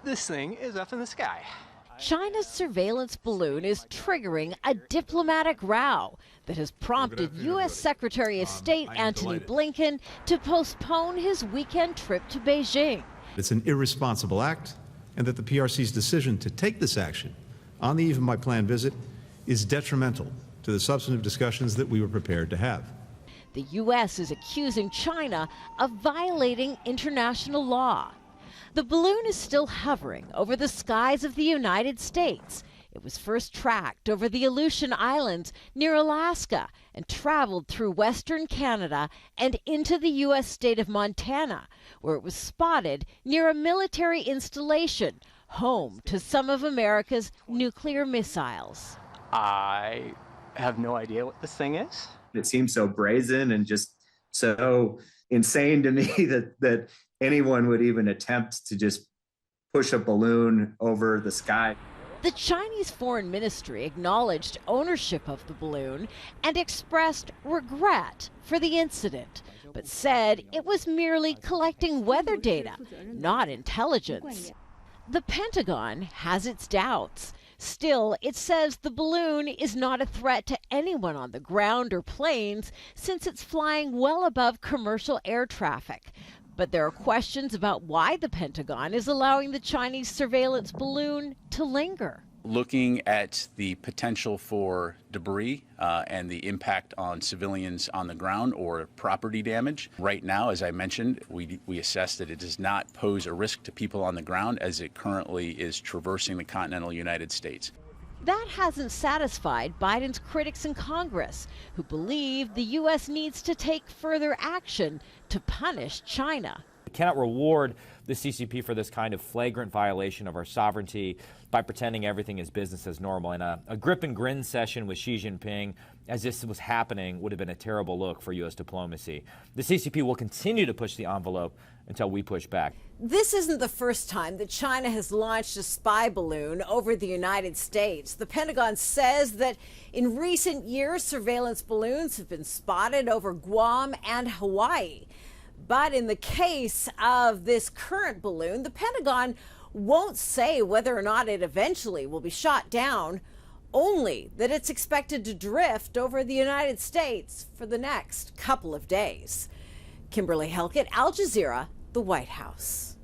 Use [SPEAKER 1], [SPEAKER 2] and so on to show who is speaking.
[SPEAKER 1] this thing is up in the sky.
[SPEAKER 2] China's surveillance balloon is triggering a diplomatic row that has prompted U.S. Secretary of State Antony Blinken to postpone his weekend trip to Beijing.
[SPEAKER 3] It's an irresponsible act, and that the PRC's decision to take this action on the eve of my planned visit is detrimental to the substantive discussions that we were prepared to have.
[SPEAKER 2] The U.S. is accusing China of violating international law. The balloon is still hovering over the skies of the United States. It was first tracked over the Aleutian Islands near Alaska and traveled through western Canada and into the U.S. state of Montana, where it was spotted near a military installation, home to some of America's nuclear missiles.
[SPEAKER 1] I have no idea what this thing is.
[SPEAKER 4] It seems so brazen and just so insane to me that anyone would even attempt to just push a balloon over the sky.
[SPEAKER 2] The Chinese Foreign Ministry acknowledged ownership of the balloon and expressed regret for the incident, but said it was merely collecting weather data, not intelligence. The Pentagon has its doubts. Still, it says the balloon is not a threat to anyone on the ground or planes since it's flying well above commercial air traffic. But there are questions about why the Pentagon is allowing the Chinese surveillance balloon to linger.
[SPEAKER 5] Looking at the potential for debris and the impact on civilians on the ground or property damage. Right now, as I mentioned, we assess that it does not pose a risk to people on the ground as it currently is traversing the continental United States.
[SPEAKER 2] That hasn't satisfied Biden's critics in Congress, who believe the U.S. needs to take further action to punish China.
[SPEAKER 6] We cannot reward the CCP for this kind of flagrant violation of our sovereignty by pretending everything is business as normal. And a grip and grin session with Xi Jinping as this was happening would have been a terrible look for U.S. diplomacy. The CCP will continue to push the envelope until we push back.
[SPEAKER 7] This isn't the first time that China has launched a spy balloon over the United States. The Pentagon says that in recent years, surveillance balloons have been spotted over Guam and Hawaii. But in the case of this current balloon, the Pentagon won't say whether or not it eventually will be shot down, only that it's expected to drift over the United States for the next couple of days. Kimberly Halkett, Al Jazeera, the White House.